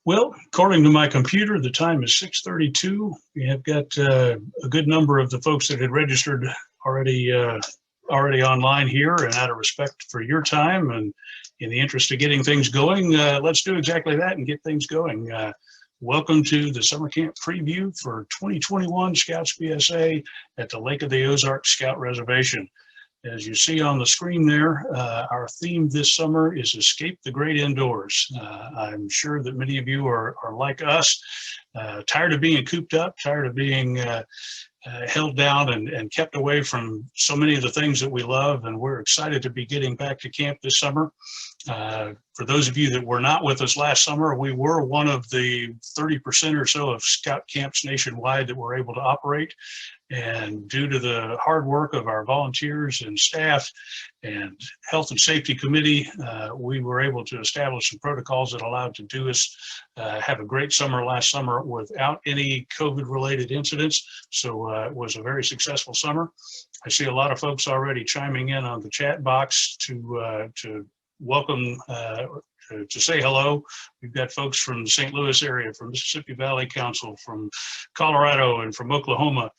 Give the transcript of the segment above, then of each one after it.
Well, according to my computer, the time is 6:32. We have got a good number of the folks that had registered already already online here, and out of respect for your time and in the interest of getting things going, let's do exactly that and get things going. Welcome to the summer camp preview for 2021 Scouts BSA at the Lake of the Ozarks Scout Reservation. As you see on the screen there, our theme this summer is Escape the Great Indoors. I'm sure that many of you are like us, tired of being cooped up, tired of being held down and kept away from so many of the things that we love, and we're excited to be getting back to camp this summer. For those of you that were not with us last summer, we were one of the 30% or so of scout camps nationwide that were able to operate. And due to the hard work of our volunteers and staff and health and safety committee, we were able to establish some protocols that allowed to do us have a great summer last summer without any COVID-related incidents. So it was a very successful summer. I see a lot of folks already chiming in on the chat box to welcome, to say hello. We've got folks from the St. Louis area, from Mississippi Valley Council, from Colorado, and from Oklahoma.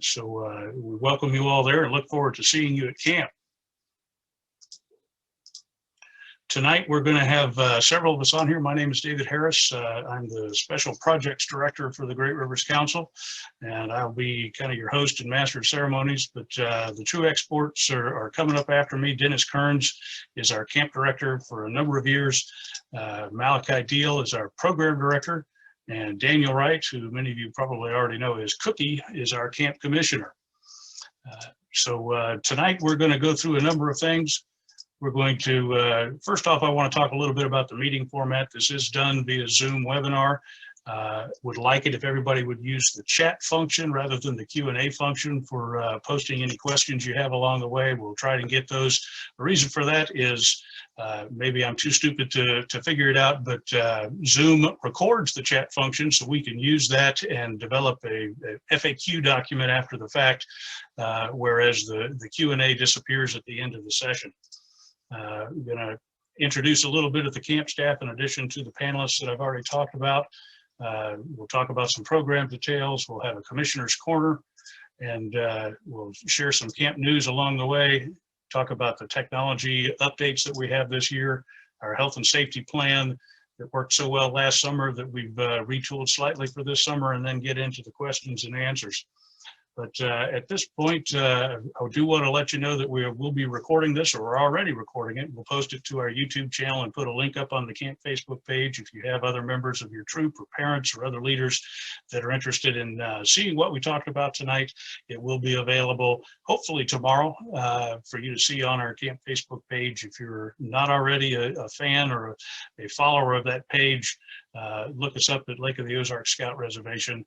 So we welcome you all there and look forward to seeing you at camp. Tonight, we're going to have several of us on here. My name is David Harris. I'm the Special Projects Director for the Great Rivers Council, and I'll be kind of your host and master of ceremonies. But the true experts are coming up after me. Dennis Kearns is our camp director for a number of years. Malachi Deal is our program director. And Daniel Wright, who many of you probably already know as Cookie, is our camp commissioner. So tonight we're going to go through a number of things. We're going to, first off, I want to talk a little bit about the meeting format. This is done via Zoom webinar. Would like it if everybody would use the chat function rather than the Q&A function for posting any questions you have along the way. We'll try to get those. The reason for that is maybe I'm too stupid to figure it out, but Zoom records the chat function, so we can use that and develop a FAQ document after the fact, whereas the Q&A disappears at the end of the session. I'm going to introduce a little bit of the camp staff in addition to the panelists that I've already talked about. We'll talk about some program details. We'll have a commissioner's corner, and we'll share some camp news along the way, talk about the technology updates that we have this year, our health and safety plan that worked so well last summer that we've retooled slightly for this summer, and then get into the questions and answers. But at this point, I do want to let you know that we will be recording this, or we're already recording it. We'll post it to our YouTube channel and put a link up on the camp Facebook page. If you have other members of your troop or parents or other leaders that are interested in seeing what we talked about tonight, it will be available hopefully tomorrow for you to see on our camp Facebook page. If you're not already a fan or a follower of that page, look us up at Lake of the Ozarks Scout Reservation.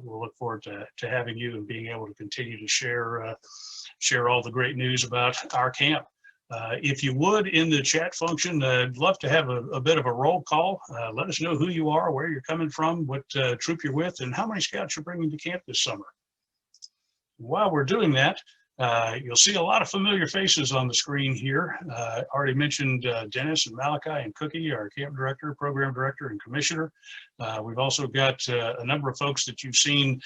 We'll look forward to having you and being able to continue to share all the great news about our camp. If you would, in the chat function, I'd love to have a bit of a roll call. Let us know who you are, where you're coming from, what troop you're with, and how many scouts you're bringing to camp this summer. While we're doing that, you'll see a lot of familiar faces on the screen here. Already mentioned Dennis and Malachi and Cookie, our camp director, program director, and commissioner. We've also got a number of folks that you've seen,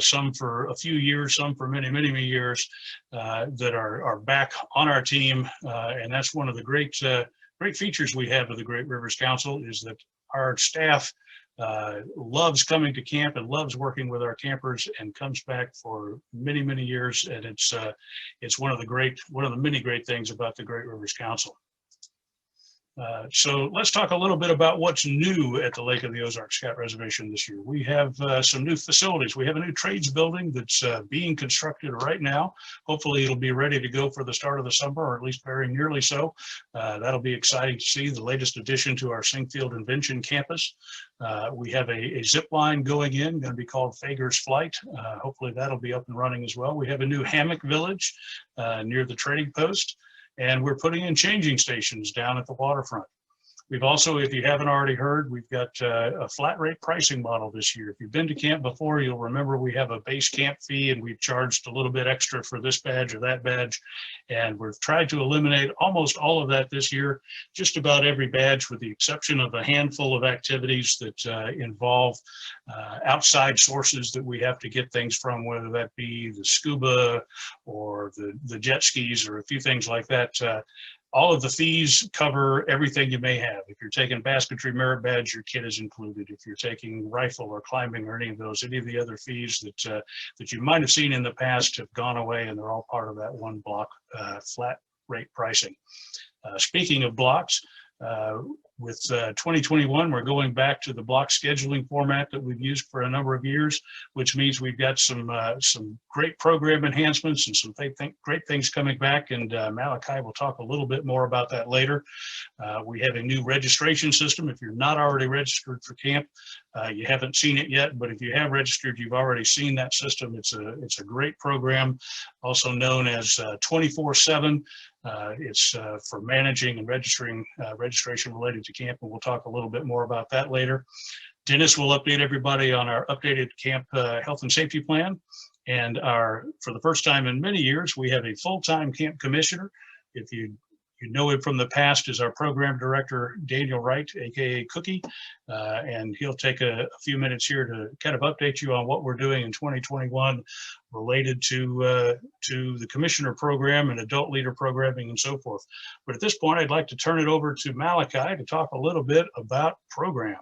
some for a few years, some for many, many, many years, that are back on our team. And that's one of the great features we have of the Great Rivers Council, is that our staff loves coming to camp and loves working with our campers, and comes back for many, many years. And it's one of the many great things about the Great Rivers Council. So let's talk a little bit about what's new at the Lake of the Ozarks Scout Reservation this year. We have some new facilities. We have a new trades building that's being constructed right now. Hopefully it'll be ready to go for the start of the summer, or at least very nearly so. That'll be exciting to see, the latest addition to our Singfield Invention campus. We have a zip line going in, going to be called Fager's Flight. Hopefully that'll be up and running as well. We have a new hammock village near the trading post. And we're putting in changing stations down at the waterfront. We've also, if you haven't already heard, we've got a flat rate pricing model this year. If you've been to camp before, you'll remember we have a base camp fee and we've charged a little bit extra for this badge or that badge. And we've tried to eliminate almost all of that this year, just about every badge with the exception of a handful of activities that involve outside sources that we have to get things from, whether that be the scuba or the jet skis or a few things like that. All of the fees cover everything you may have. If you're taking basketry merit badge, your kit is included. If you're taking rifle or climbing or any of the other fees that you might have seen in the past have gone away, and they're all part of that one block flat rate pricing. Speaking of blocks, with 2021, we're going back to the block scheduling format that we've used for a number of years, which means we've got some great program enhancements and some great things coming back. And Malachi will talk a little bit more about that later. We have a new registration system. If you're not already registered for camp, you haven't seen it yet, but if you have registered, you've already seen that system. It's a great program, also known as 24/7. It's for managing and registering registration related to camp, and we'll talk a little bit more about that later. Dennis will update everybody on our updated camp health and safety plan. And for the first time in many years, we have a full-time camp commissioner. If you know him from the past as our program director, Daniel Wright, aka Cookie, and he'll take a few minutes here to kind of update you on what we're doing in 2021 related to the commissioner program and adult leader programming and so forth. But at this point, I'd like to turn it over to Malachi to talk a little bit about program.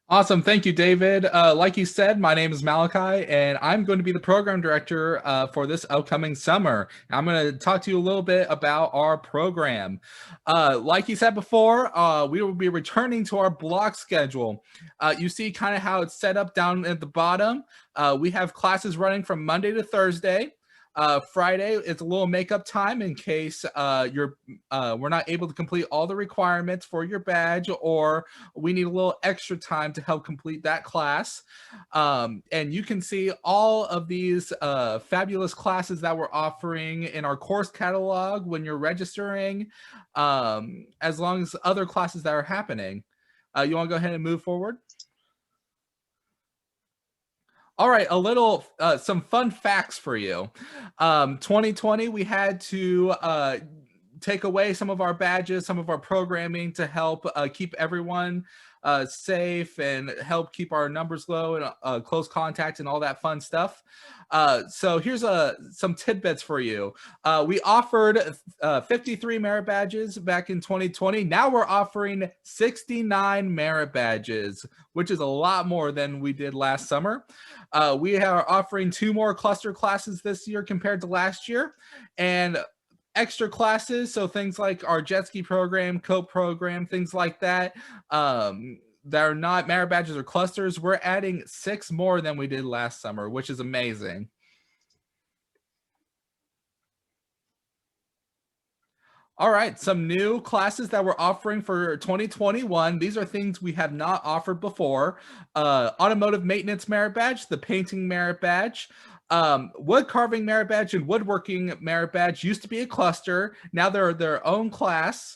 Awesome. Thank you, David. Like you said, my name is Malachi, and I'm going to be the program director for this upcoming summer. I'm going to talk to you a little bit about our program. Like you said before, we will be returning to our block schedule. You see kind of how it's set up down at the bottom. We have classes running from Monday to Thursday. Friday is a little makeup time in case we're not able to complete all the requirements for your badge, or we need a little extra time to help complete that class. And you can see all of these fabulous classes that we're offering in our course catalog when you're registering, as long as other classes that are happening. You want to go ahead and move forward? All right, some fun facts for you. 2020, we had to take away some of our badges, some of our programming to help keep everyone safe and help keep our numbers low and close contact and all that fun stuff. So here's some tidbits for you. We offered 53 merit badges back in 2020. Now we're offering 69 merit badges, which is a lot more than we did last summer. We are offering 2 more cluster classes this year compared to last year, and extra classes, so things like our jet ski program, cope program, things like that, that are not merit badges or clusters. We're adding 6 more than we did last summer, which is amazing. All right, some new classes that we're offering for 2021. These are things we have not offered before. Automotive maintenance merit badge, the painting merit badge, wood carving merit badge, and woodworking merit badge used to be a cluster. Now they're their own class.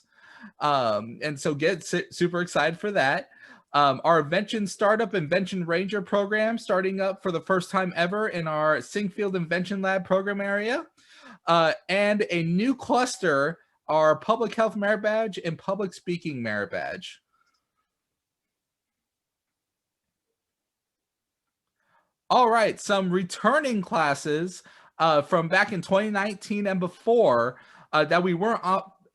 And so get super excited for that. Our Invention Startup Invention Ranger program starting up for the first time ever in our Singfield Invention Lab program area. And a new cluster, our Public Health Merit Badge and Public Speaking Merit Badge. All right, some returning classes from back in 2019 and before that we weren't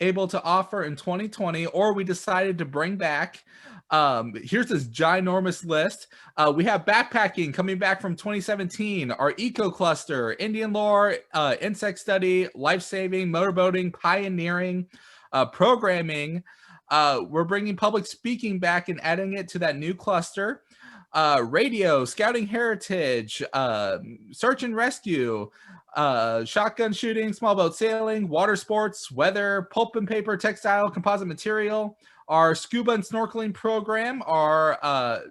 able to offer in 2020, or we decided to bring back. Here's this ginormous list. We have backpacking coming back from 2017, our eco cluster, Indian lore, insect study, life-saving, motorboating, pioneering, programming. We're bringing public speaking back and adding it to that new cluster. Radio, scouting heritage, search and rescue, shotgun shooting, small boat sailing, water sports, weather, pulp and paper, textile, composite material, our scuba and snorkeling program, our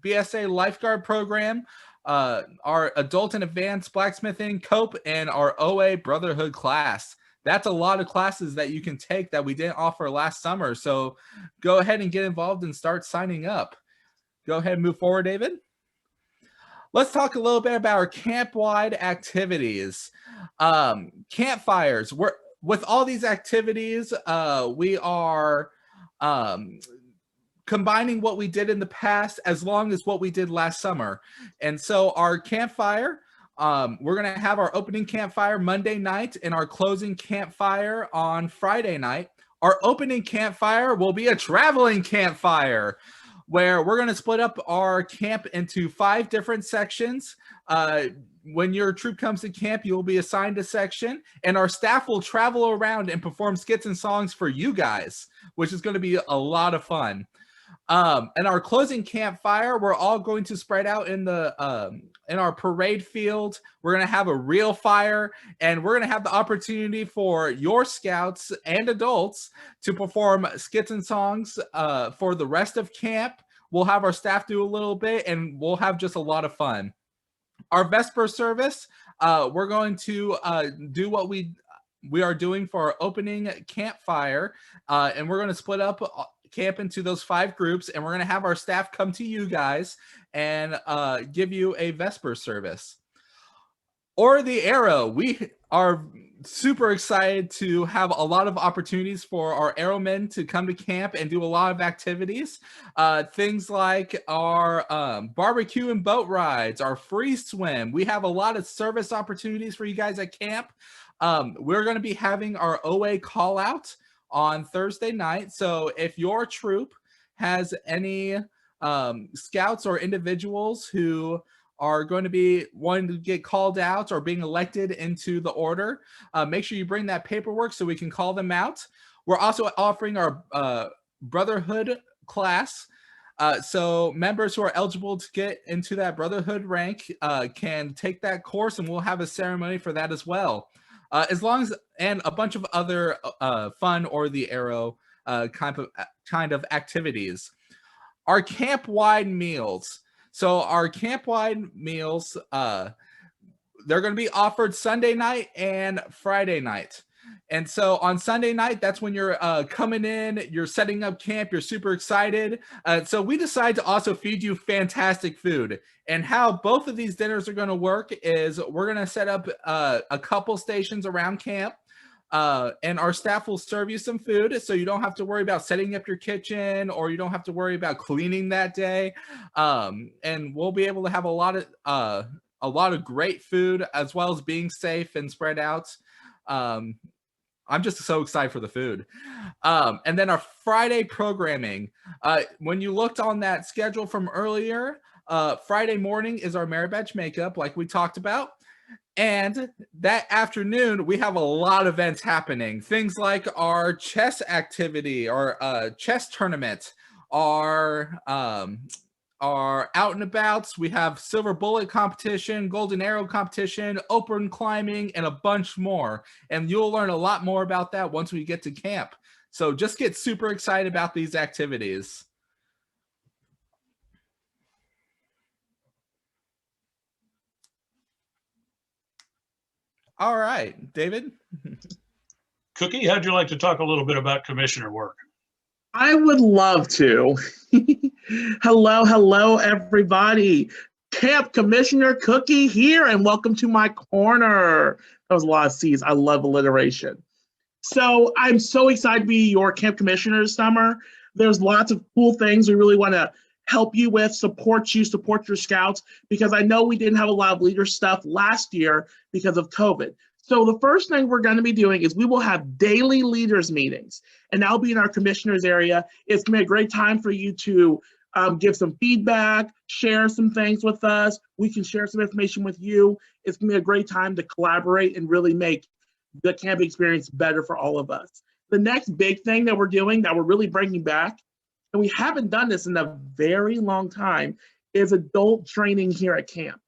BSA lifeguard program, our adult and advanced blacksmithing, cope, and our OA Brotherhood Class. that's a lot of classes that you can take that we didn't offer last summer. So go ahead and get involved and start signing up. Go ahead and move forward, David. Let's talk a little bit about our camp-wide activities. Campfires. With all these activities, we are combining what we did in the past as long as what we did last summer. And so our campfire, we're going to have our opening campfire Monday night and our closing campfire on Friday night. Our opening campfire will be a traveling campfire, where we're going to split up our camp into 5 different sections. When your troop comes to camp, you will be assigned a section, and our staff will travel around and perform skits and songs for you guys, which is going to be a lot of fun. And our closing campfire, we're all going to spread out in the in our parade field. We're going to have a real fire, and we're going to have the opportunity for your scouts and adults to perform skits and songs for the rest of camp. We'll have our staff do a little bit, and we'll have just a lot of fun. Our Vesper Service, we're going to do what we are doing for our opening campfire, and we're going to split up camp into those 5 groups, and we're going to have our staff come to you guys and give you a Vesper service. Or the Arrow, we are super excited to have a lot of opportunities for our Arrowmen to come to camp and do a lot of activities. Things like our barbecue and boat rides, our free swim. We have a lot of service opportunities for you guys at camp. We're going to be having our OA call out on Thursday night. So if your troop has any scouts or individuals who are going to be wanting to get called out or being elected into the order, make sure you bring that paperwork so we can call them out. We're also offering our Brotherhood Class. So members who are eligible to get into that Brotherhood rank can take that course, and we'll have a ceremony for that as well. As long as, and a bunch of other fun or the Arrow kind of activities. Our camp-wide meals. So our camp-wide meals, they're going to be offered Sunday night and Friday night. And so on Sunday night, that's when you're coming in, you're setting up camp, you're super excited. So we decided to also feed you fantastic food. And how both of these dinners are going to work is we're going to set up a couple stations around camp. And our staff will serve you some food, so you don't have to worry about setting up your kitchen, or you don't have to worry about cleaning that day. And we'll be able to have a lot of great food, as well as being safe and spread out. I'm just so excited for the food. And then our Friday programming. When you looked on that schedule from earlier, Friday morning is our merit badge makeup, like we talked about. And that afternoon, we have a lot of events happening. Things like our chess activity, our chess tournament, our out and abouts. We have silver bullet competition, golden arrow competition, open climbing, and a bunch more. And you'll learn a lot more about that once we get to camp. So just get super excited about these activities. All right, David. Cookie, how'd you like to talk a little bit about commissioner work? I would love to. Hello, everybody. Camp Commissioner Cookie here, and welcome to my corner. That was a lot of C's. I love alliteration. So I'm so excited to be your camp commissioner this summer. There's lots of cool things we really want to help you with, support your scouts, because I know we didn't have a lot of leader stuff last year because of COVID. So the first thing we're going to be doing is we will have daily leaders meetings, and that'll be in our commissioners area. It's going to be a great time for you to give some feedback, share some things with us. We can share some information with you. It's going to be a great time to collaborate and really make the camp experience better for all of us. The next big thing that we're doing, that we're really bringing back, and we haven't done this in a very long time, is adult training here at camp.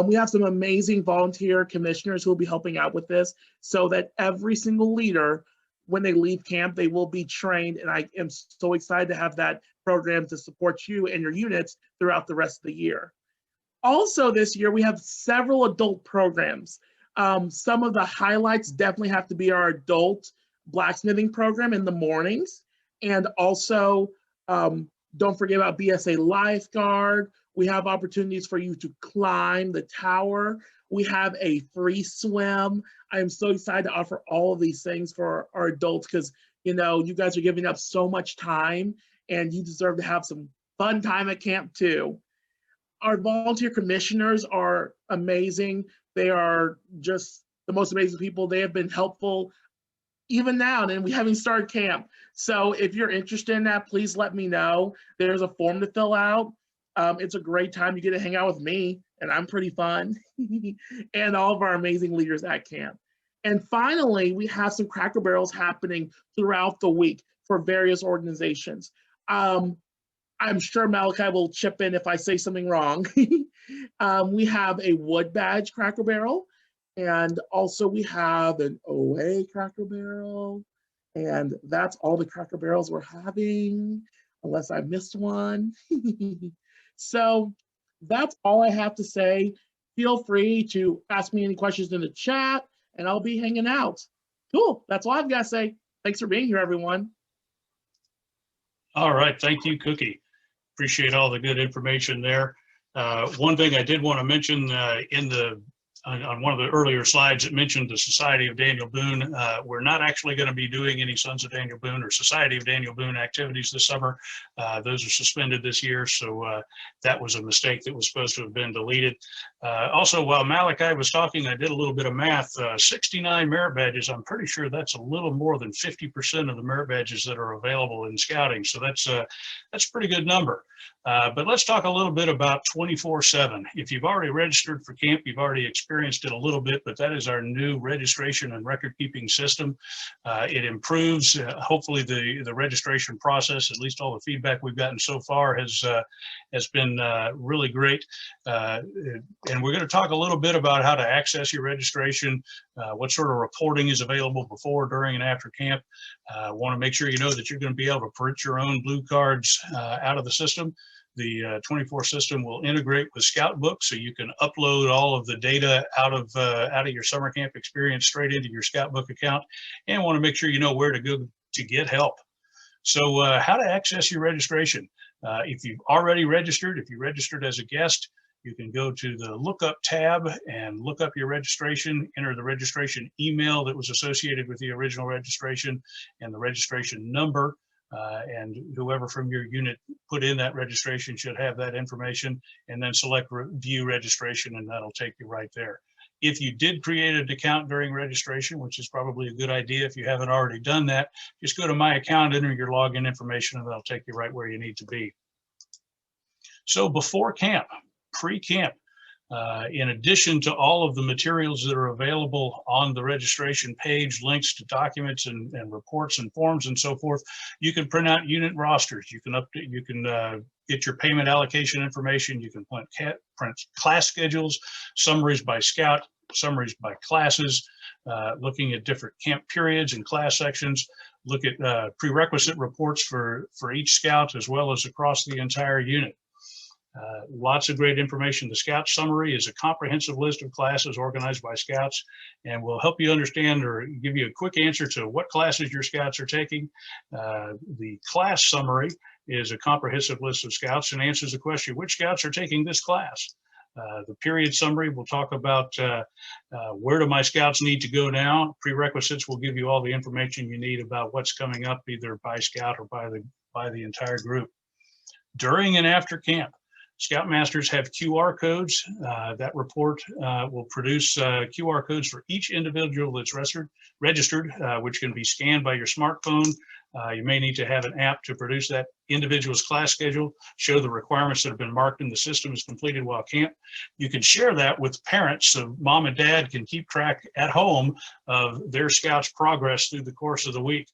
We have some amazing volunteer commissioners who will be helping out with this, so that every single leader, when they leave camp, they will be trained. And I am so excited to have that program to support you and your units throughout the rest of the year. Also this year, we have several adult programs. Some of the highlights definitely have to be our adult blacksmithing program in the mornings. And also, don't forget about BSA lifeguard. We have opportunities for you to climb the tower. We have a free swim. I am so excited to offer all of these things for our adults because, you know, you guys are giving up so much time and you deserve to have some fun time at camp too. Our volunteer commissioners are amazing. They are just the most amazing people. They have been helpful even now, and we haven't started camp. So if you're interested in that, please let me know. There's a form to fill out. It's a great time. You get to hang out with me, and I'm pretty fun, and all of our amazing leaders at camp. And finally, we have some Cracker Barrels happening throughout the week for various organizations. I'm sure Malachi will chip in if I say something wrong. We have a wood badge Cracker Barrel, and also we have an OA Cracker Barrel, and that's all the Cracker Barrels we're having, unless I missed one. So that's all I have to say. Feel free to ask me any questions in the chat, and I'll be hanging out. Cool, that's all I've got to say. Thanks for being here, everyone. All right, thank you, Cookie. Appreciate all the good information there. One thing I did want to mention on one of the earlier slides, it mentioned the Society of Daniel Boone. We're not actually going to be doing any Sons of Daniel Boone or Society of Daniel Boone activities this summer. Those are suspended this year, so that was a mistake that was supposed to have been deleted. Also, while Malachi was talking, I did a little bit of math. 69 merit badges, I'm pretty sure that's a little more than 50% of the merit badges that are available in scouting, so that's a pretty good number. But let's talk a little bit about 24/7. If you've already registered for camp, you've already experienced it a little bit, but that is our new registration and record keeping system. It improves, hopefully, the registration process. At least all the feedback we've gotten so far has been really great. And we're going to talk a little bit about how to access your registration, what sort of reporting is available before, during, and after camp. Want to make sure you know that you're going to be able to print your own blue cards out of the system. The 24 system will integrate with Scoutbook, so you can upload all of the data out of your summer camp experience straight into your Scoutbook account, and want to make sure you know where to go to get help. So how to access your registration. If you've already registered, if you registered as a guest, you can go to the lookup tab and look up your registration, enter the registration email that was associated with the original registration and the registration number. And whoever from your unit put in that registration should have that information, and then select view registration, and that'll take you right there. If you did create an account during registration, which is probably a good idea if you haven't already done that, just go to my account, enter your login information, and that'll take you right where you need to be. So before camp, pre-camp, in addition to all of the materials that are available on the registration page, links to documents and reports and forms and so forth, you can print out unit rosters. You can update, you can get your payment allocation information. You can print class schedules, summaries by scout, summaries by classes, looking at different camp periods and class sections, look at prerequisite reports for each scout as well as across the entire unit. Lots of great information. The Scout Summary is a comprehensive list of classes organized by Scouts and will help you understand or give you a quick answer to what classes your Scouts are taking. The Class Summary is a comprehensive list of Scouts and answers the question, which Scouts are taking this class? The Period Summary will talk about where do my Scouts need to go now. Prerequisites will give you all the information you need about what's coming up, either by Scout or by the entire group. During and after camp, Scoutmasters have QR codes. That report will produce QR codes for each individual that's registered, which can be scanned by your smartphone. You may need to have an app to produce that individual's class schedule, show the requirements that have been marked in the system as completed while camp. You can share that with parents so mom and dad can keep track at home of their Scouts' progress through the course of the week.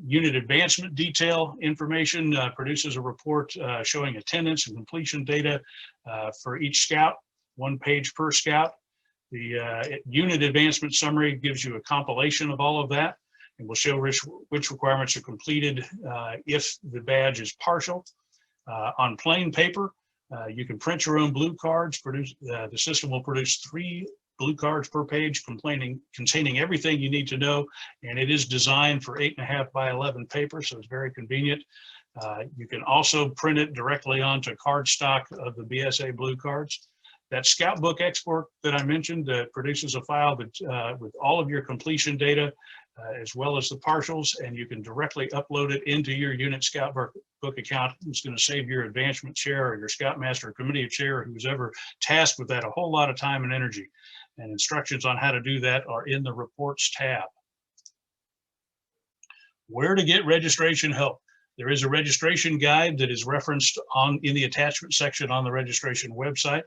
Unit advancement detail information produces a report showing attendance and completion data for each Scout, 1 page per Scout. The unit advancement summary gives you a compilation of all of that and will show which requirements are completed if the badge is partial. On plain paper, you can print your own blue cards. The system will produce 3 blue cards per page containing everything you need to know. And it is designed for 8.5 by 11 paper, so it's very convenient. You can also print it directly onto cardstock of the BSA blue cards. That Scout book export that I mentioned produces a file that, with all of your completion data, as well as the partials, and you can directly upload it into your unit Scout book account. It's going to save your advancement chair or your Scoutmaster committee chair, or who's ever tasked with that, a whole lot of time and energy. And instructions on how to do that are in the reports tab. Where to get registration help. There is a registration guide that is referenced in the attachment section on the registration website.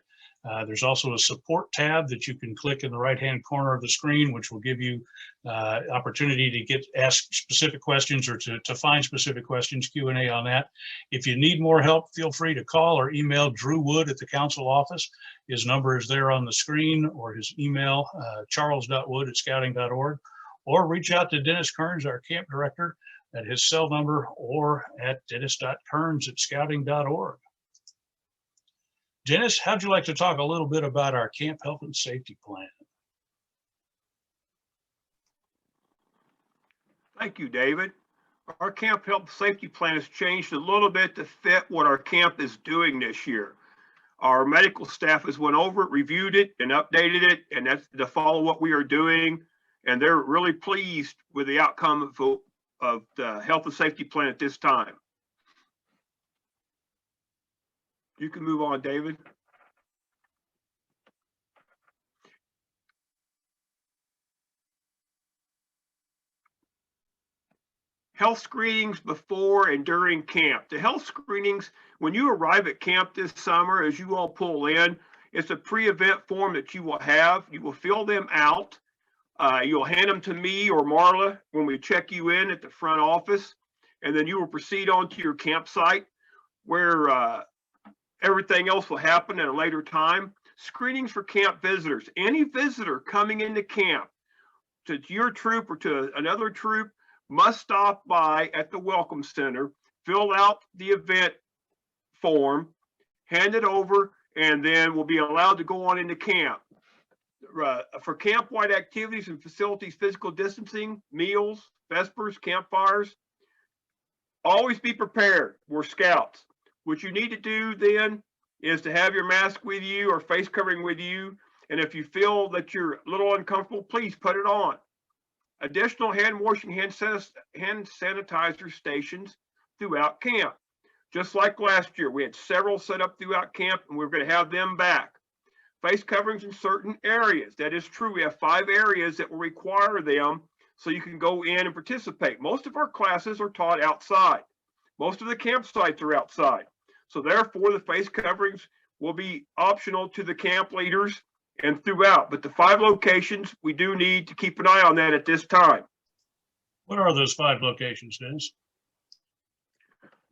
There's also a support tab that you can click in the right-hand corner of the screen, which will give you opportunity to ask specific questions or to find specific questions, Q&A on that. If you need more help, feel free to call or email Drew Wood at the council office. His number is there on the screen, or his email, charles.wood@scouting.org, or reach out to Dennis Kearns, our camp director, at his cell number, or at dennis.kearns@scouting.org. Dennis, how'd you like to talk a little bit about our camp health and safety plan? Thank you, David. Our camp health and safety plan has changed a little bit to fit what our camp is doing this year. Our medical staff has went over it, reviewed it, and updated it, and that's to follow what we are doing. And they're really pleased with the outcome of the health and safety plan at this time. You can move on, David. Health screenings before and during camp. The health screenings, when you arrive at camp this summer, as you all pull in, it's a pre-event form that you will have. You will fill them out. You'll hand them to me or Marla when we check you in at the front office, and then you will proceed on to your campsite, where everything else will happen at a later time. Screenings for camp visitors. Any visitor coming into camp, to your troop or to another troop, must stop by at the Welcome Center, fill out the event form, hand it over, and then will be allowed to go on into camp. For camp-wide activities and facilities, physical distancing, meals, vespers, campfires, always be prepared. We're scouts. What you need to do then is to have your mask with you or face covering with you. And if you feel that you're a little uncomfortable, please put it on. Additional hand washing, hand sanitizer stations throughout camp. Just like last year, we had several set up throughout camp, and we're going to have them back. Face coverings in certain areas. That is true. We have 5 areas that will require them so you can go in and participate. Most of our classes are taught outside. Most of the campsites are outside. So therefore, the face coverings will be optional to the camp leaders and throughout. But the 5 locations, we do need to keep an eye on that at this time. What are those 5 locations, Dennis?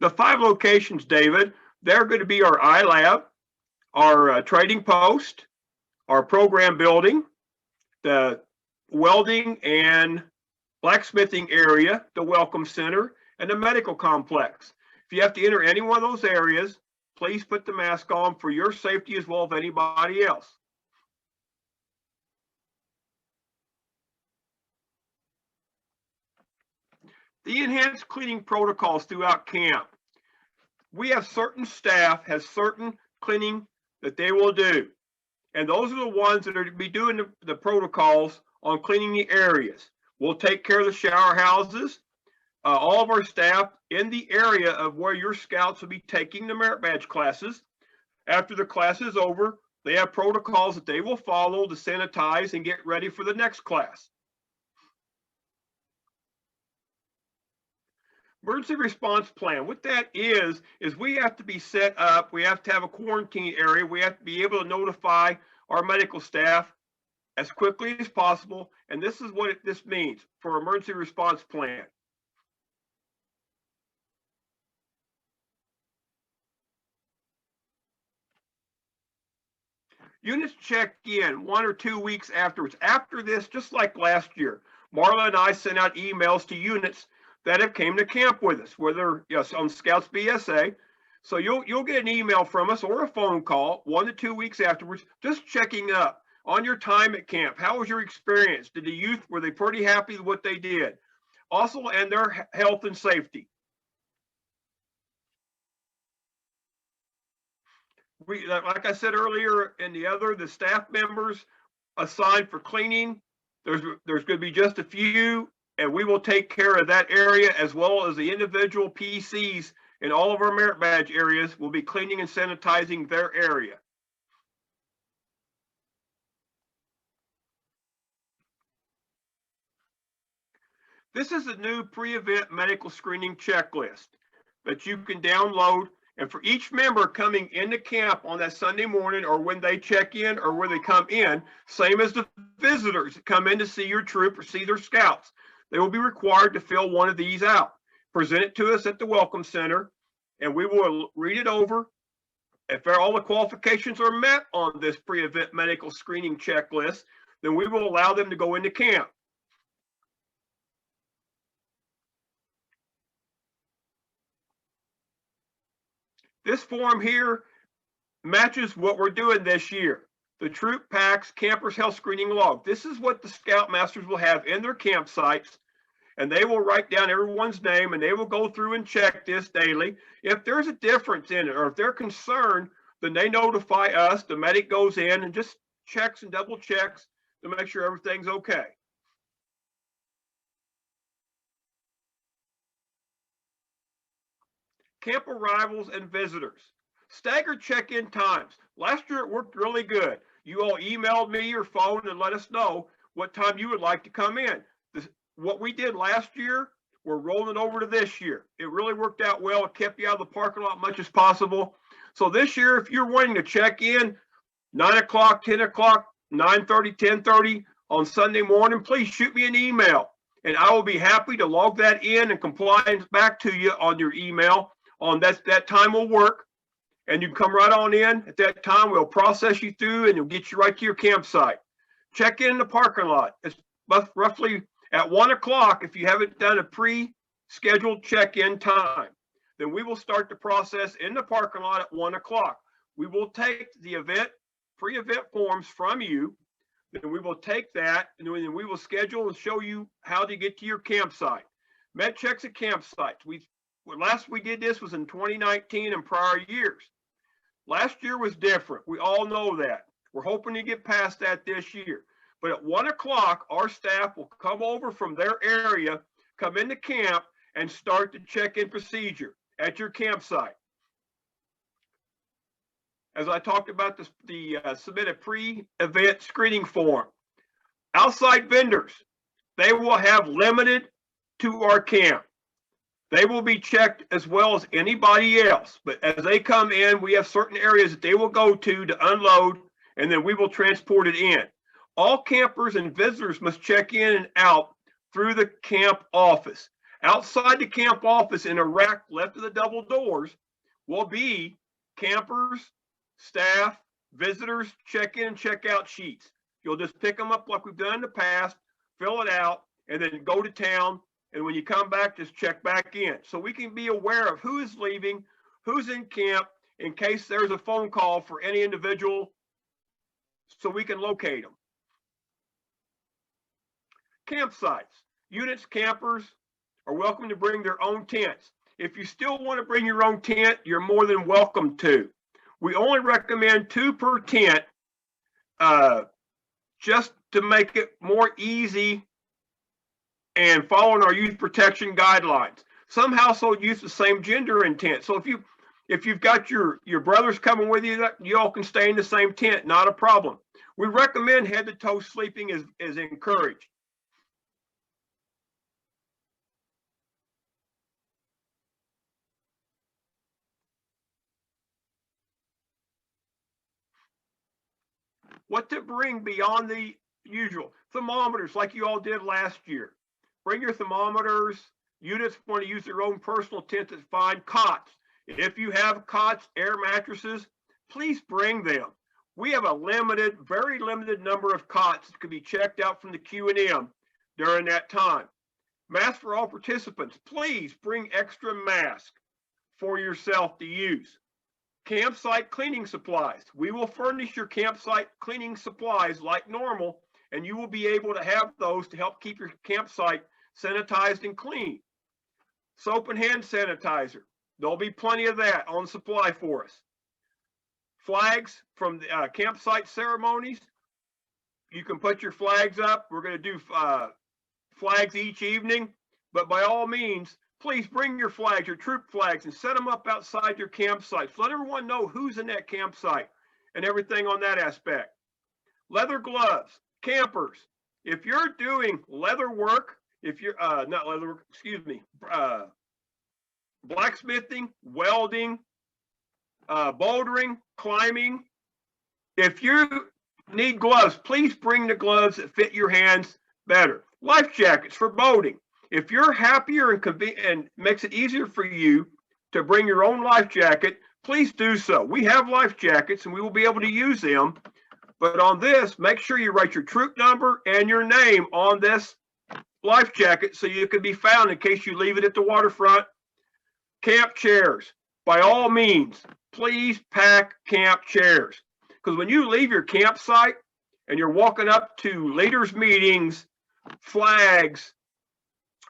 The 5 locations, David, they're going to be our iLab, our trading post, our program building, the welding and blacksmithing area, the Welcome Center, and the medical complex. If you have to enter any one of those areas, please put the mask on for your safety as well as anybody else. The enhanced cleaning protocols throughout camp. We have certain staff has certain cleaning that they will do. And those are the ones that are to be doing the protocols on cleaning the areas. We'll take care of the shower houses. All of our staff in the area of where your scouts will be taking the merit badge classes. After the class is over, they have protocols that they will follow to sanitize and get ready for the next class. Emergency response plan. What that is we have to be set up. We have to have a quarantine area. We have to be able to notify our medical staff as quickly as possible. And this is what this means for emergency response plan. Units check in 1 or 2 weeks afterwards. After this, just like last year, Marla and I sent out emails to units that have came to camp with us, whether on Scouts BSA. So you'll get an email from us or a phone call 1 to 2 weeks afterwards, just checking up. On your time at camp, how was your experience? Did the youth, were they pretty happy with what they did? Also, and their health and safety. We, like I said earlier, the staff members assigned for cleaning, there's going to be just a few, and we will take care of that area, as well as the individual PCs in all of our merit badge areas will be cleaning and sanitizing their area. This is a new pre-event medical screening checklist that you can download. And for each member coming into camp on that Sunday morning, or when they check in or when they come in, same as the visitors that come in to see your troop or see their scouts, they will be required to fill one of these out. Present it to us at the Welcome Center, and we will read it over. If all the qualifications are met on this pre-event medical screening checklist, then we will allow them to go into camp. This form here matches what we're doing this year. The troop packs campers health screening log. This is what the Scoutmasters will have in their campsites, and they will write down everyone's name, and they will go through and check this daily. If there's a difference in it, or if they're concerned, then they notify us. The medic goes in and just checks and double checks to make sure everything's okay. Camp arrivals and visitors. Staggered check-in times. Last year it worked really good. You all emailed me your phone and let us know what time you would like to come in. What we did last year, we're rolling over to this year. It really worked out well. It kept you out of the parking lot much as possible. So this year, if you're wanting to check in 9 o'clock, 10 o'clock, 9:30, 10:30 on Sunday morning, please shoot me an email, and I will be happy to log that in and comply back to you on your email. On that time will work, and you can come right on in. At that time, we'll process you through, and we'll get you right to your campsite. Check in the parking lot. It's roughly at 1 o'clock. If you haven't done a pre-scheduled check-in time, then we will start the process in the parking lot at 1 o'clock. We will take the pre-event forms from you, then we will take that, and then we will schedule and show you how to get to your campsite. Med checks at campsites. Last we did this was in 2019 and prior years. Last year was different. We all know that. We're hoping to get past that this year. But at 1 o'clock, our staff will come over from their area, come into camp, and start the check-in procedure at your campsite. As I talked about, submit a pre-event screening form. Outside vendors, they will have limited to our camp. They will be checked as well as anybody else. But as they come in, we have certain areas that they will go to unload, and then we will transport it in. All campers and visitors must check in and out through the camp office. Outside the camp office in a rack left of the double doors will be campers, staff, visitors, check-in and check-out sheets. You'll just pick them up like we've done in the past, fill it out, and then go to town. And when you come back, just check back in. So we can be aware of who is leaving, who's in camp, in case there's a phone call for any individual, so we can locate them. Campsites. Units, campers are welcome to bring their own tents. If you still want to bring your own tent, you're more than welcome to. We only recommend 2 per tent, just to make it more easy and following our youth protection guidelines. Some household use the same gender in tent. So if you've got your brothers coming with you, you all can stay in the same tent, not a problem. We recommend head to toe sleeping is encouraged. What to bring beyond the usual. Thermometers, like you all did last year. Bring your thermometers. Units want to use their own personal tent, that's fine. Cots. If you have cots, air mattresses, please bring them. We have a very limited number of cots that can be checked out from the Q&M during that time. Masks for all participants. Please bring extra masks for yourself to use. Campsite cleaning supplies. We will furnish your campsite cleaning supplies like normal, and you will be able to have those to help keep your campsite sanitized and clean. Soap and hand sanitizer. There'll be plenty of that on supply for us. Flags from the campsite ceremonies. You can put your flags up. We're going to do flags each evening, but by all means, please bring your flags, your troop flags, and set them up outside your campsites. Let everyone know who's in that campsite and everything on that aspect. Leather gloves, campers. If you're doing leather work, if you're not leather work, excuse me, blacksmithing, welding, bouldering, climbing, if you need gloves, please bring the gloves that fit your hands better. Life jackets for boating. If you're happier and makes it easier for you to bring your own life jacket, please do so. We have life jackets and we will be able to use them. But on this, make sure you write your troop number and your name on this life jacket so you can be found in case you leave it at the waterfront. Camp chairs. By all means, please pack camp chairs. Because when you leave your campsite and you're walking up to leaders' meetings, flags,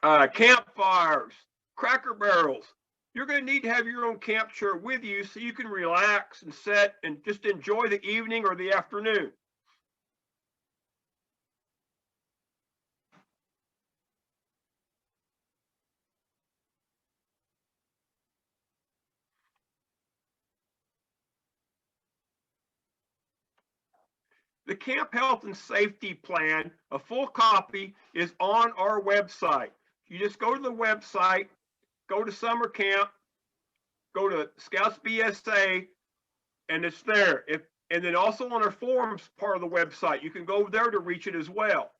campfires, cracker barrels, you're going to need to have your own camp chair with you so you can relax and sit and just enjoy the evening or the afternoon. The Camp Health and Safety Plan, a full copy, is on our website. You just go to the website, go to summer camp, go to Scouts BSA, and it's there. And then also on our forums part of the website, you can go there to reach it as well.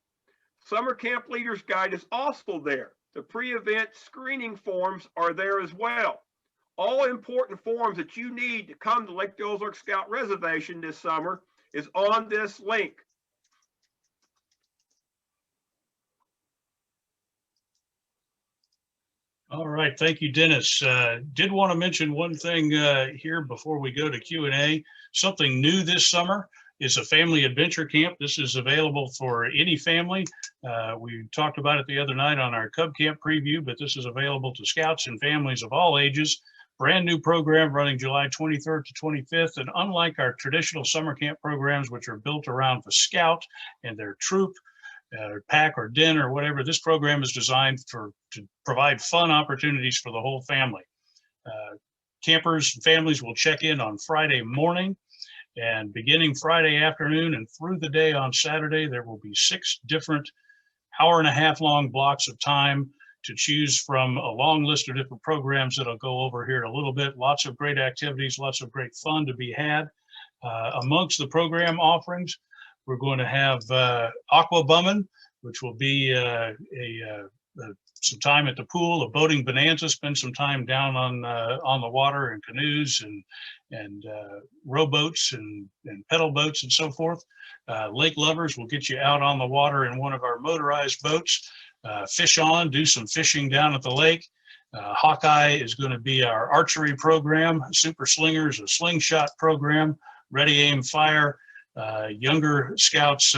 Summer Camp Leaders Guide is also there. The pre-event screening forms are there as well. All important forms that you need to come to Lake Ozarks Scout Reservation this summer is on this link. All right, thank you, Dennis. Did want to mention one thing here before we go to Q&A. Something new this summer is a family adventure camp. This is available for any family. We talked about it the other night on our Cub Camp preview, but this is available to scouts and families of all ages. Brand new program running July 23rd to 25th. And unlike our traditional summer camp programs, which are built around the scout and their troop, pack or den or whatever, this program is designed to provide fun opportunities for the whole family. Campers and families will check in on Friday morning, and beginning Friday afternoon and through the day on Saturday, there will be 6 different hour-and-a-half long blocks of time to choose from a long list of different programs that I'll go over here in a little bit. Lots of great activities, lots of great fun to be had. Amongst the program offerings, we're going to have Aqua Bummin, which will be some time at the pool, a boating bonanza, spend some time down on the water in canoes and rowboats and pedal boats and so forth. Lake Lovers will get you out on the water in one of our motorized boats. Fish on, do some fishing down at the lake. Hawkeye is going to be our archery program. Super Slingers, a slingshot program. Ready, Aim, Fire. Younger scouts,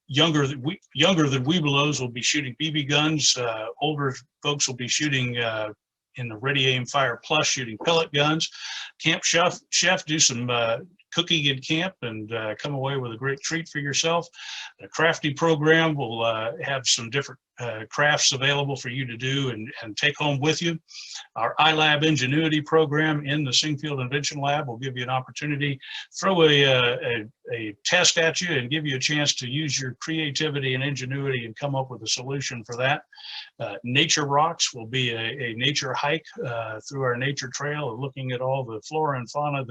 younger than Webelos will be shooting BB guns. Older folks will be shooting in the Ready, Aim, Fire Plus, shooting pellet guns. Camp Chef do some cooking in camp and come away with a great treat for yourself. The Crafty program will have some different crafts available for you to do and take home with you. Our iLab Ingenuity program in the Singfield Invention Lab will give you an opportunity, throw a test at you and give you a chance to use your creativity and ingenuity and come up with a solution for that. Nature Rocks will be a nature hike through our nature trail, looking at all the flora and fauna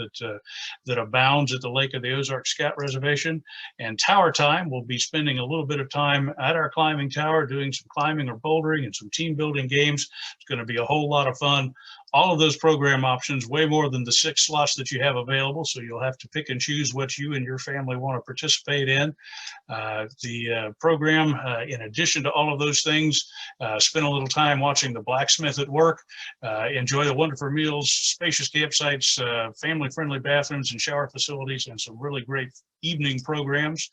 that abounds at the Lake of the Ozarks Scout Reservation. And Tower Time will be spending a little bit of time at our climbing tower doing paragliding, some climbing or bouldering, and some team building games. It's going to be a whole lot of fun. All of those program options, way more than the 6 slots that you have available. So you'll have to pick and choose what you and your family want to participate in. The program, in addition to all of those things, spend a little time watching the blacksmith at work, enjoy the wonderful meals, spacious campsites, family-friendly bathrooms and shower facilities, and some really great evening programs.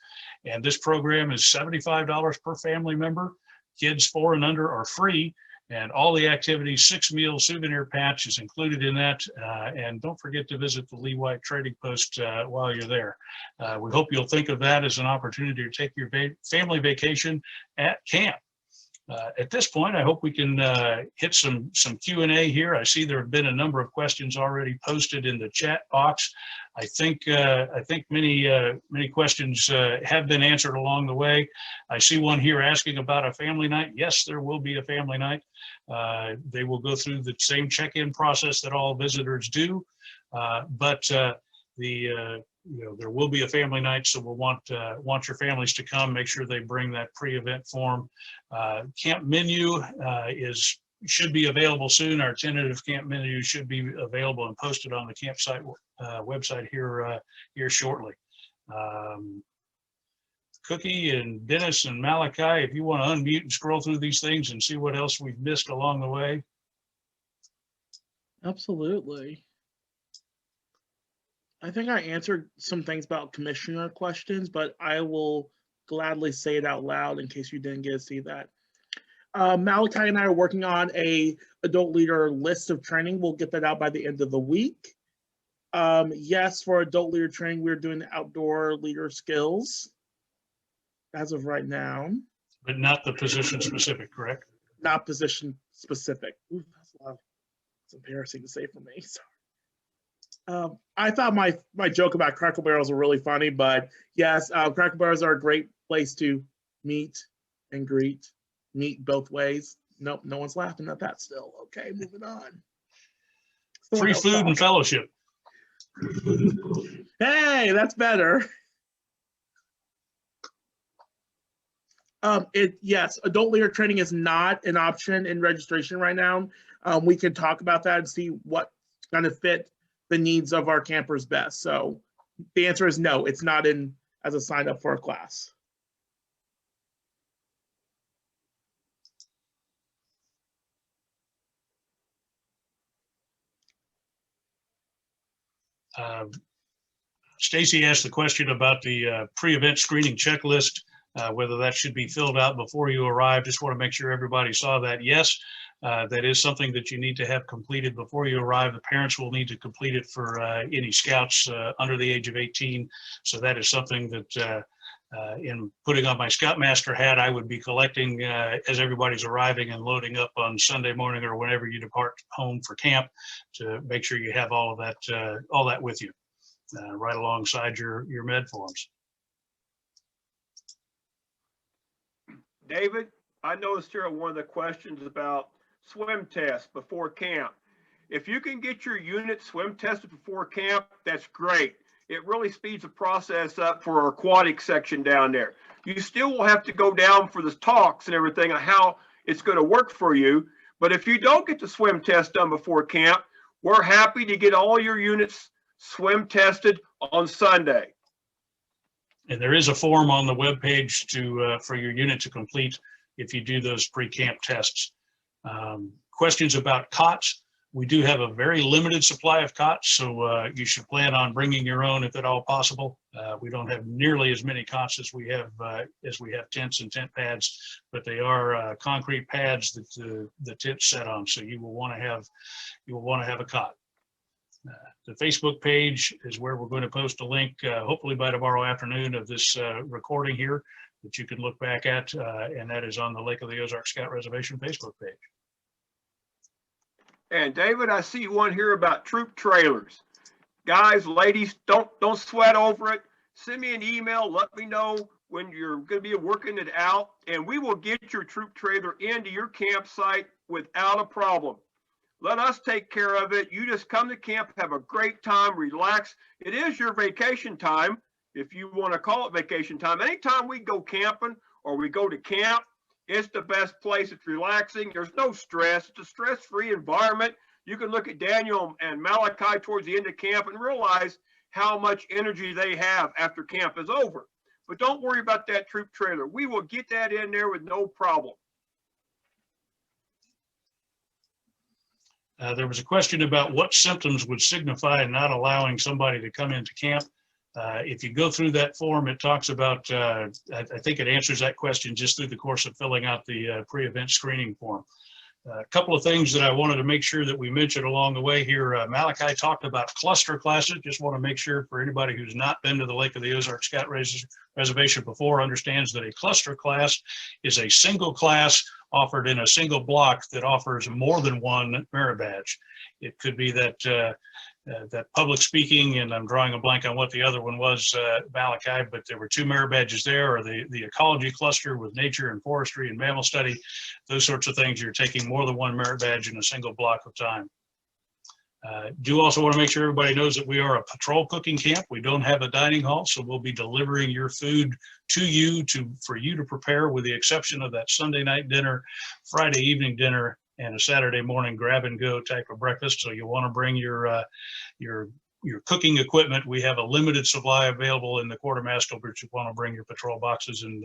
And this program is $75 per family member. Kids 4 and under are free. And all the activities, 6 meal souvenir patch is included in that. And don't forget to visit the Lee White Trading Post while you're there. We hope you'll think of that as an opportunity to take your family vacation at camp. At this point, I hope we can hit some Q&A here. I see there have been a number of questions already posted in the chat box. I think many questions have been answered along the way. I see one here asking about a family night. Yes, there will be a family night. They will go through the same check-in process that all visitors do, but there will be a family night, so we'll want your families to come. Make sure they bring that pre-event form. Camp menu should be available soon. Our tentative camp menu should be available and posted on the campsite website here shortly. Cookie and Dennis and Malachi, if you want to unmute and scroll through these things and see what else we've missed along the way. Absolutely. I think I answered some things about commissioner questions, but I will gladly say it out loud in case you didn't get to see that. Malachi and I are working on a adult leader list of training. We'll get that out by the end of the week. Yes, for adult leader training, we're doing the outdoor leader skills as of right now. But not the position specific, correct? Not position specific. Ooh, that's embarrassing to say for me. Sorry. I thought my joke about Cracker Barrels were really funny, but yes, Cracker Barrels are a great place to meet and greet. Meet both ways. Nope, no one's laughing at that still. Okay, moving on. Free food and fellowship. Hey, that's better. Yes, adult leader training is not an option in registration right now. We can talk about that and see what's going to fit the needs of our campers best. So the answer is no, it's not in as a sign up for a class. Stacy asked the question about the pre-event screening checklist, whether that should be filled out before you arrive. Just want to make sure everybody saw that. Yes, that is something that you need to have completed before you arrive. The parents will need to complete it for any scouts under the age of 18. So that is something that in putting on my Scoutmaster hat, I would be collecting as everybody's arriving and loading up on Sunday morning or whenever you depart home for camp, to make sure you have all of that with you, right alongside your med forms. David, I noticed here one of the questions about swim tests before camp. If you can get your unit swim tested before camp, that's great. It really speeds the process up for our aquatic section down there. You still will have to go down for the talks and everything on how it's going to work for you. But if you don't get the swim test done before camp, we're happy to get all your units swim tested on Sunday. And there is a form on the webpage for your unit to complete if you do those pre-camp tests. Questions about cots. We do have a very limited supply of cots, so you should plan on bringing your own if at all possible. We don't have nearly as many cots as we have tents and tent pads, but they are concrete pads that the tent's set on. So you will want to have a cot. The Facebook page is where we're going to post a link, hopefully by tomorrow afternoon, of this recording here that you can look back at, and that is on the Lake of the Ozarks Scout Reservation Facebook page. And David, I see one here about troop trailers. Guys, ladies, don't sweat over it. Send me an email. Let me know when you're going to be working it out, and we will get your troop trailer into your campsite without a problem. Let us take care of it. You just come to camp, have a great time, relax. It is your vacation time, if you want to call it vacation time. Anytime we go camping or we go to camp, It's the best place. It's relaxing. There's no stress. It's a stress-free environment. You can look at Daniel and Malachi towards the end of camp and realize how much energy they have after camp is over. But don't worry about that troop trailer. We will get that in there with no problem. There was a question about what symptoms would signify not allowing somebody to come into camp. If you go through that form, it talks about, I think it answers that question just through the course of filling out the pre-event screening form. A couple of things that I wanted to make sure that we mentioned along the way here. Malachi talked about cluster classes. Just want to make sure for anybody who's not been to the Lake of the Ozarks Scout Reservation before understands that a cluster class is a single class offered in a single block that offers more than one merit badge. It could be that that public speaking, and I'm drawing a blank on what the other one was, Malachi, but there were 2 merit badges there, or the ecology cluster with nature and forestry and mammal study, those sorts of things. You're taking more than one merit badge in a single block of time. Do also want to make sure everybody knows that we are a patrol cooking camp. We don't have a dining hall, so we'll be delivering your food to you for you to prepare, with the exception of that Sunday night dinner, Friday evening dinner, and a Saturday morning grab and go type of breakfast. So you'll want to bring your cooking equipment. We have a limited supply available in the quartermaster, but you want to bring your patrol boxes and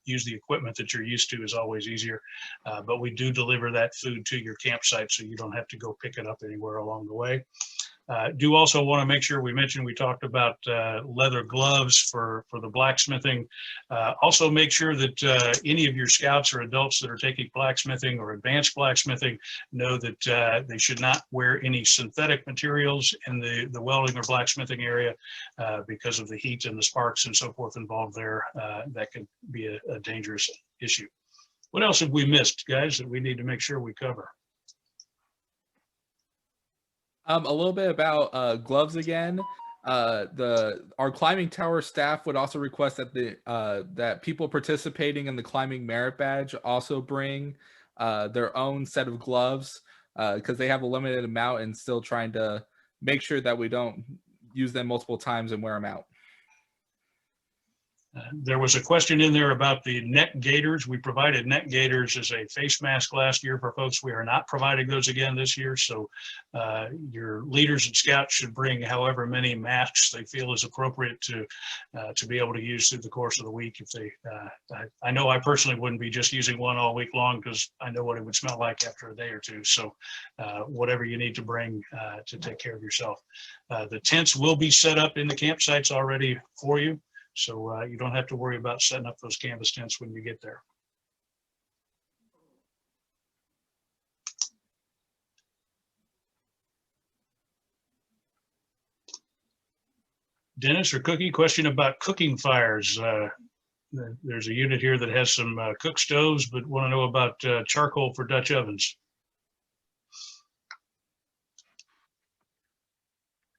use the equipment that you're used to is always easier. But we do deliver that food to your campsite, so you don't have to go pick it up anywhere along the way. Do also want to make sure we talked about leather gloves for the blacksmithing. Also make sure that any of your scouts or adults that are taking blacksmithing or advanced blacksmithing know that they should not wear any synthetic materials in the welding or blacksmithing area because of the heat and the sparks and so forth involved there. That could be a dangerous issue. What else have we missed, guys, that we need to make sure we cover? A little bit about gloves again. Our climbing tower staff would also request that that people participating in the climbing merit badge also bring their own set of gloves, because they have a limited amount, and still trying to make sure that we don't use them multiple times and wear them out. There was a question in there about the neck gaiters. We provided neck gaiters as a face mask last year for folks. We are not providing those again this year. So your leaders and scouts should bring however many masks they feel is appropriate to be able to use through the course of the week. If they, I know I personally wouldn't be just using one all week long, because I know what it would smell like after a day or two. So whatever you need to bring to take care of yourself. The tents will be set up in the campsites already for you. So you don't have to worry about setting up those canvas tents when you get there. Dennis or Cookie, question about cooking fires. There's a unit here that has some cook stoves, but want to know about charcoal for Dutch ovens.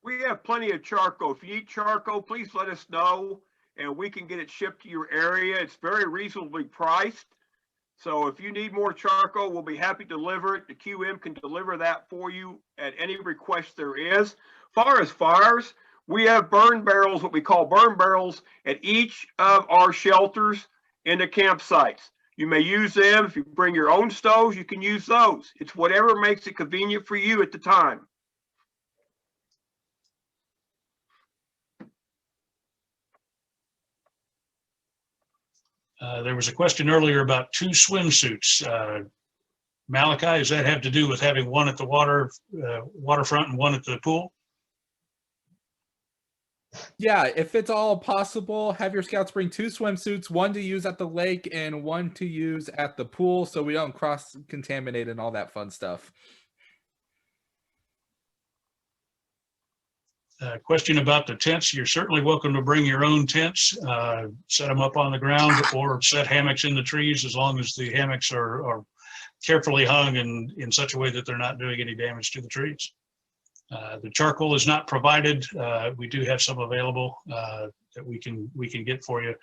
We have plenty of charcoal. If you need charcoal, please let us know, and we can get it shipped to your area. It's very reasonably priced. So if you need more charcoal, we'll be happy to deliver it. The QM can deliver that for you at any request there is. As far as fires, we have burn barrels, what we call burn barrels, at each of our shelters in the campsites. You may use them. If you bring your own stoves, you can use those. It's whatever makes it convenient for you at the time. There was a question earlier about 2 swimsuits. Malachi, does that have to do with having one at the waterfront and one at the pool? Yeah, if it's all possible, have your scouts bring 2 swimsuits, one to use at the lake and one to use at the pool, so we don't cross-contaminate and all that fun stuff. Question about the tents. You're certainly welcome to bring your own tents, set them up on the ground, or set hammocks in the trees, as long as the hammocks are carefully hung and in such a way that they're not doing any damage to the trees. The charcoal is not provided. We do have some available that we can get for you.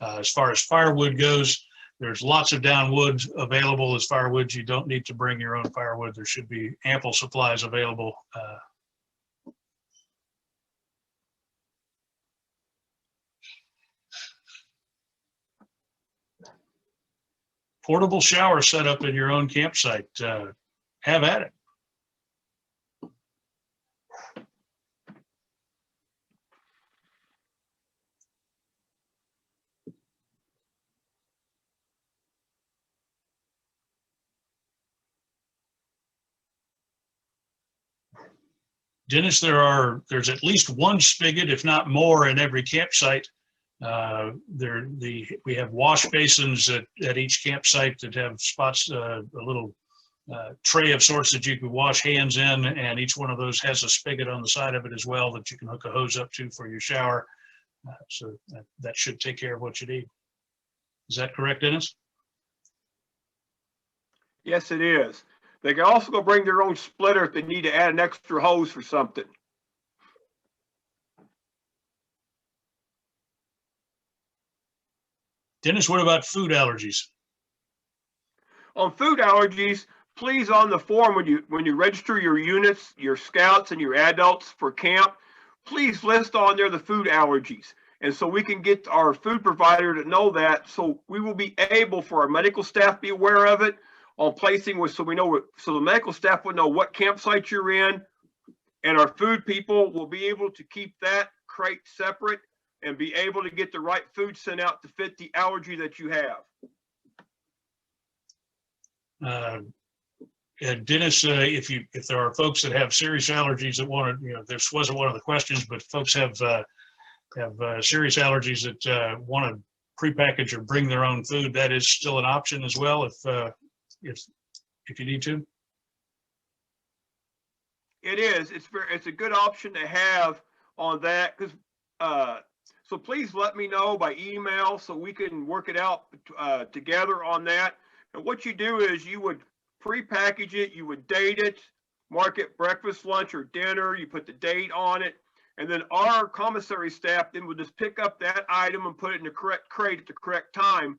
As far as firewood goes, there's lots of down wood available as firewood. You don't need to bring your own firewood. There should be ample supplies available. portable shower set up in your own campsite, have at it. Dennis, there's at least one spigot, if not more, in every campsite. We have wash basins at each campsite that have spots, a little tray of sorts that you can wash hands in, and each one of those has a spigot on the side of it as well that you can hook a hose up to for your shower. So that should take care of what you need. Is that correct, Dennis? Yes, it is. They can also go bring their own splitter if they need to add an extra hose for something. Dennis, what about food allergies? On food allergies, please on the form when you register your units, your scouts and your adults for camp, please list on there the food allergies. And so we can get our food provider to know that, so we will be able for our medical staff to be aware of it on placing with, so we know, so the medical staff will know what campsite you're in, and our food people will be able to keep that crate separate and be able to get the right food sent out to fit the allergy that you have. And Dennis, if there are folks that have serious allergies that want to, this wasn't one of the questions, but folks have serious allergies that want to prepackage or bring their own food, that is still an option as well if you need to. It is. It's a good option to have on that, because so please let me know by email so we can work it out together on that. And what you do is you would pre-package it, you would date it, mark it breakfast, lunch, or dinner. You put the date on it, and then our commissary staff then would just pick up that item and put it in the correct crate at the correct time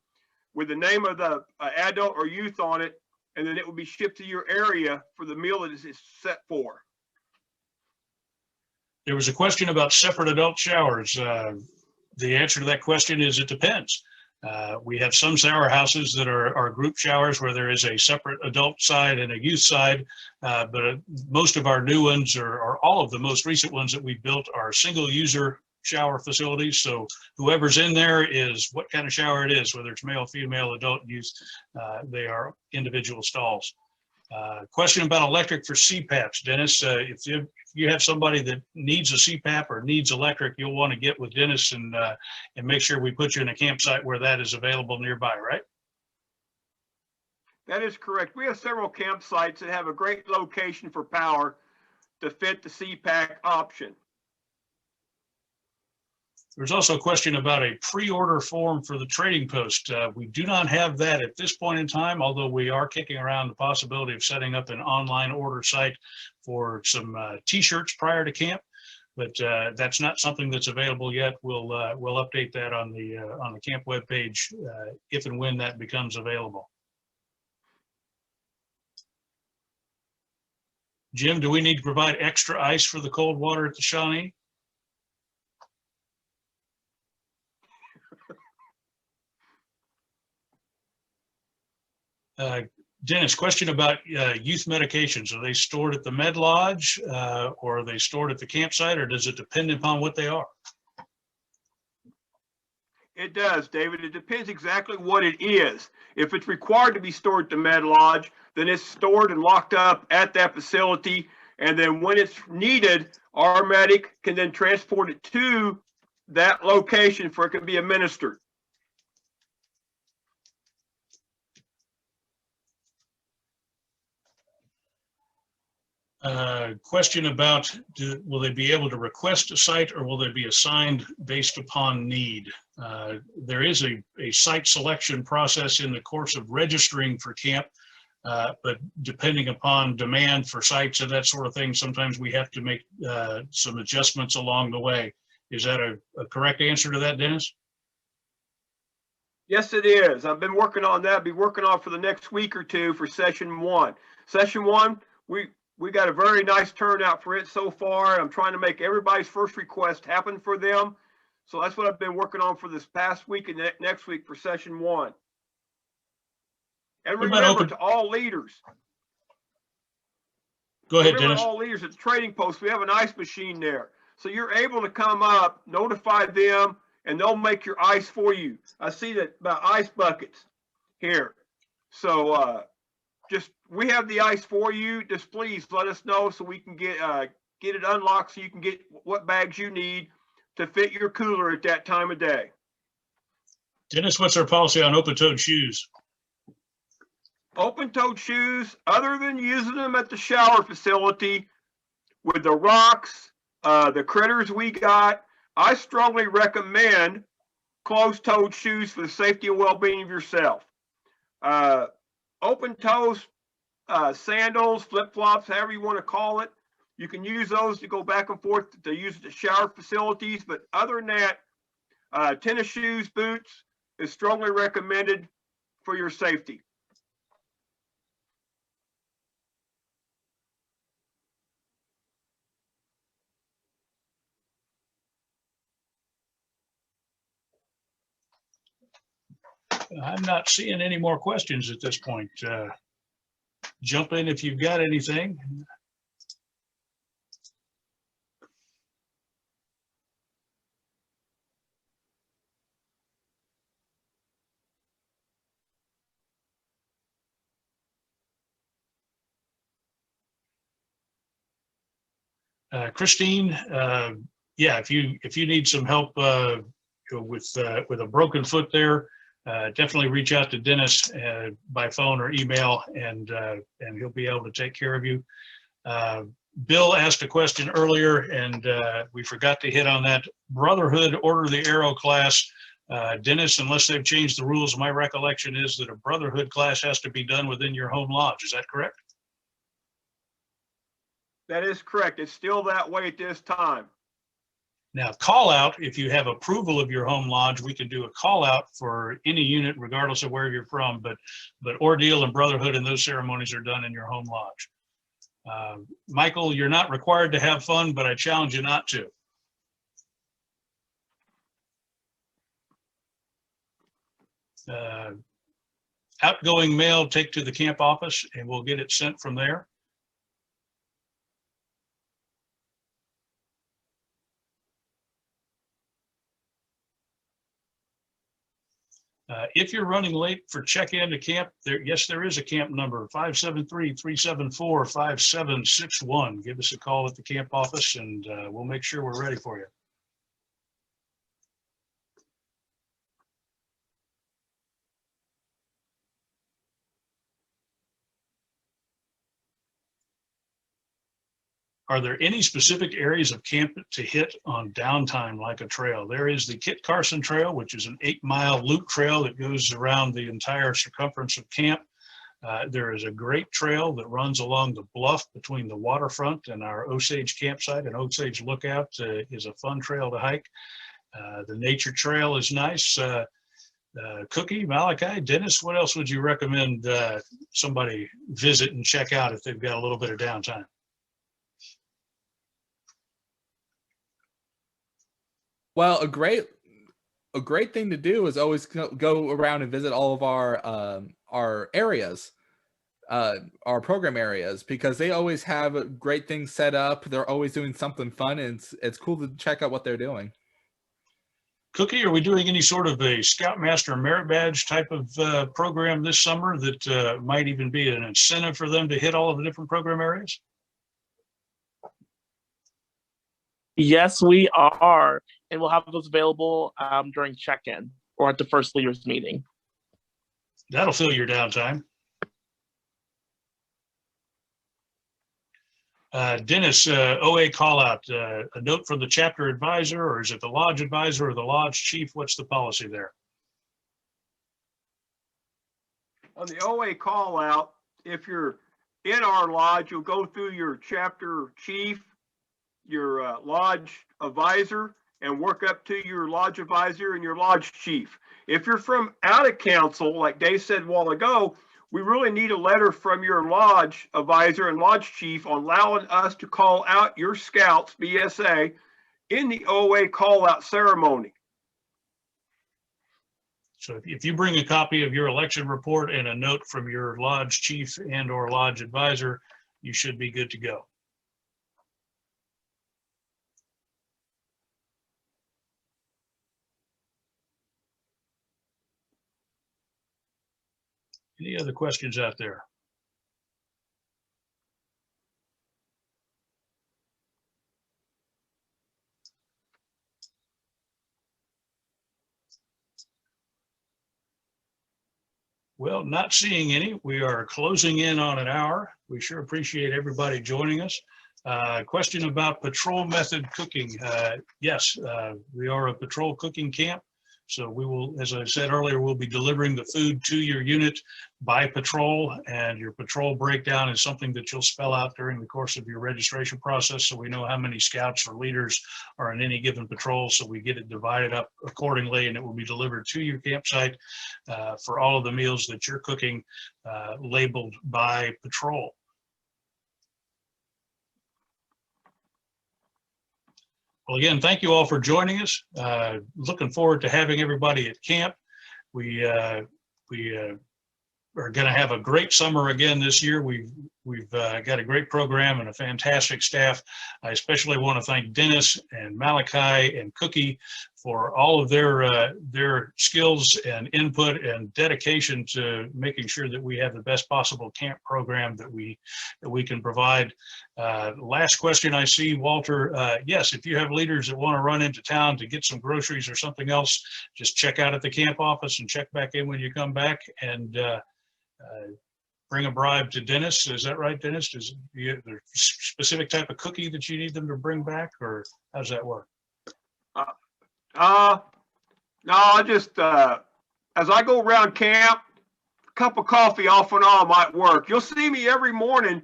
with the name of the adult or youth on it, and then it will be shipped to your area for the meal that is set for. There was a question about separate adult showers. The answer to that question is it depends. We have some shower houses that are group showers where there is a separate adult side and a youth side, but most of our new ones, or all of the most recent ones that we've built, are single user shower facilities. So whoever's in there is what kind of shower it is, whether it's male, female, adult, youth, they are individual stalls. Question about electric for CPAPs, Dennis. If you have somebody that needs a CPAP or needs electric, you'll want to get with Dennis and make sure we put you in a campsite where that is available nearby, right? That is correct. We have several campsites that have a great location for power to fit the CPAP option. There's also a question about a pre-order form for the trading post. We do not have that at this point in time, although we are kicking around the possibility of setting up an online order site for some t-shirts prior to camp, but that's not something that's available yet. We'll update that on the camp webpage if and when that becomes available. Jim, do we need to provide extra ice for the cold water at the Shawnee? Dennis, question about youth medications. Are they stored at the Med Lodge or are they stored at the campsite, or does it depend upon what they are? It does, David. It depends exactly what it is. If it's required to be stored at the Med Lodge, then it's stored and locked up at that facility. And then when it's needed, our medic can then transport it to that location for it can be administered. Question about, will they be able to request a site or will they be assigned based upon need? There is a site selection process in the course of registering for camp, but depending upon demand for sites and that sort of thing, sometimes we have to make some adjustments along the way. Is that a correct answer to that, Dennis? Yes, it is. I've been working on that. I'll be working on for the next week or two for session one. Session one, we got a very nice turnout for it so far. I'm trying to make everybody's first request happen for them. So that's what I've been working on for this past week and next week for session one. And What about remember, open- to all leaders, Go ahead, remember Dennis. all leaders at the trading post, we have an ice machine there. So you're able to come up, notify them, and they'll make your ice for you. I see that about ice buckets here. So we have the ice for you. Just please let us know so we can get it unlocked so you can get what bags you need to fit your cooler at that time of day. Dennis, what's our policy on open-toed shoes? Open-toed shoes, other than using them at the shower facility with the rocks, the critters we got, I strongly recommend closed-toed shoes for the safety and well-being of yourself. Open-toes, sandals, flip-flops, however you want to call it, you can use those to go back and forth to use at the shower facilities. But other than that, tennis shoes, boots is strongly recommended for your safety. I'm not seeing any more questions at this point. Jump in if you've got anything. Christine, yeah, if you need some help with a broken foot there, definitely reach out to Dennis by phone or email, and he'll be able to take care of you. Bill asked a question earlier, and we forgot to hit on that. Brotherhood Order the Arrow class. Dennis, unless they've changed the rules, my recollection is that a Brotherhood class has to be done within your home lodge. Is that correct? That is correct. It's still that way at this time. Now, call out, if you have approval of your home lodge, we can do a call out for any unit, regardless of where you're from, but Ordeal and Brotherhood and those ceremonies are done in your home lodge. Michael, you're not required to have fun, but I challenge you not to. Outgoing mail, take to the camp office and we'll get it sent from there. If you're running late for check-in to camp, yes, there is a camp number, 573-374-5761. Give us a call at the camp office and we'll make sure we're ready for you. Are there any specific areas of camp to hit on downtime like a trail? There is the Kit Carson Trail, which is an 8-mile loop trail that goes around the entire circumference of camp. There is a great trail that runs along the bluff between the waterfront and our Osage campsite, and Osage Lookout is a fun trail to hike. The nature trail is nice. Cookie, Malachi, Dennis, what else would you recommend somebody visit and check out if they've got a little bit of downtime? Well, a great thing to do is always go around and visit all of our areas, our program areas, because they always have great things set up. They're always doing something fun, and it's cool to check out what they're doing. Cookie, are we doing any sort of a Scoutmaster merit badge type of program this summer that might even be an incentive for them to hit all of the different program areas? Yes, we are. And we'll have those available during check-in or at the first leaders meeting. That'll fill your downtime. Dennis, OA call out, a note from the chapter advisor, or is it the lodge advisor or the lodge chief? What's the policy there? On the OA call out, if you're in our lodge, you'll go through your chapter chief, your lodge advisor, and work up to your lodge advisor and your lodge chief. If you're from out of council, like Dave said a while ago, we really need a letter from your lodge advisor and lodge chief on allowing us to call out your scouts, BSA, in the OA call out ceremony. So if you bring a copy of your election report and a note from your lodge chief and or lodge advisor, you should be good to go. Any other questions out there? Well, not seeing any. We are closing in on an hour. We sure appreciate everybody joining us. Question about patrol method cooking. Yes, we are a patrol cooking camp. So we will, as I said earlier, we'll be delivering the food to your unit by patrol, and your patrol breakdown is something that you'll spell out during the course of your registration process, so we know how many scouts or leaders are in any given patrol, so we get it divided up accordingly, and it will be delivered to your campsite for all of the meals that you're cooking, labeled by patrol. Well, again, thank you all for joining us. Looking forward to having everybody at camp. We are going to have a great summer again this year. We've got a great program and a fantastic staff. I especially want to thank Dennis and Malachi and Cookie for all of their skills and input and dedication to making sure that we have the best possible camp program that we can provide. Last question I see, Walter. Yes, if you have leaders that want to run into town to get some groceries or something else, just check out at the camp office and check back in when you come back, and bring a bribe to Dennis. Is that right, Dennis? Is there a specific type of cookie that you need them to bring back, or how does that work? No, I just, as I go around camp, a cup of coffee off and on might work. You'll see me every morning.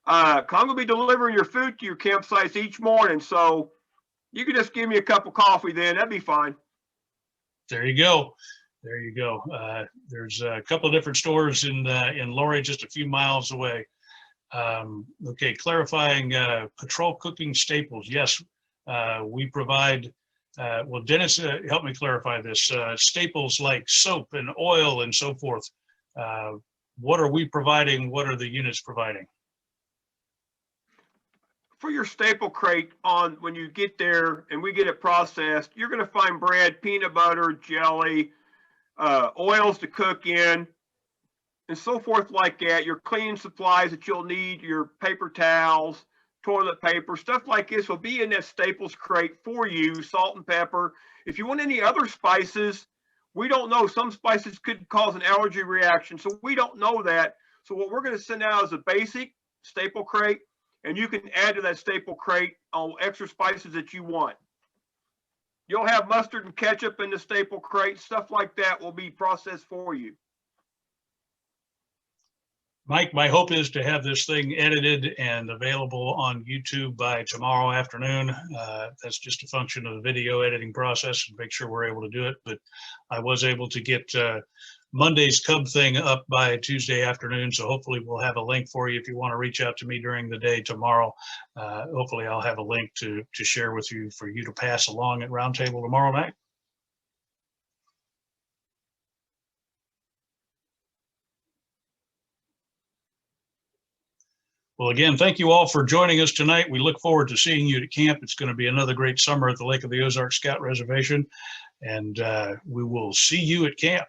I'm going to be delivering your food to your campsites each morning. So you can just give me a cup of coffee then. That'd be fine. There you go. There you go. There's a couple of different stores in Laurie, just a few miles away. Okay, clarifying patrol cooking staples. Yes, we provide, well, Dennis, help me clarify this. Staples like soap and oil and so forth. What are we providing? What are the units providing? For your staple crate, when you get there and we get it processed, you're going to find bread, peanut butter, jelly, oils to cook in, and so forth like that. Your cleaning supplies that you'll need, your paper towels, toilet paper, stuff like this will be in that staples crate for you. Salt and pepper. If you want any other spices, we don't know. Some spices could cause an allergy reaction, so we don't know that. So what we're going to send out is a basic staple crate, and you can add to that staple crate all extra spices that you want. You'll have mustard and ketchup in the staple crate. Stuff like that will be processed for you. Mike, my hope is to have this thing edited and available on YouTube by tomorrow afternoon. That's just a function of the video editing process and make sure we're able to do it. But I was able to get Monday's Cub thing up by Tuesday afternoon. So hopefully we'll have a link for you if you want to reach out to me during the day tomorrow. Hopefully I'll have a link to share with you for you to pass along at Roundtable tomorrow night. Well, again, thank you all for joining us tonight. We look forward to seeing you at camp. It's going to be another great summer at the Lake of the Ozarks Scout Reservation, and we will see you at camp.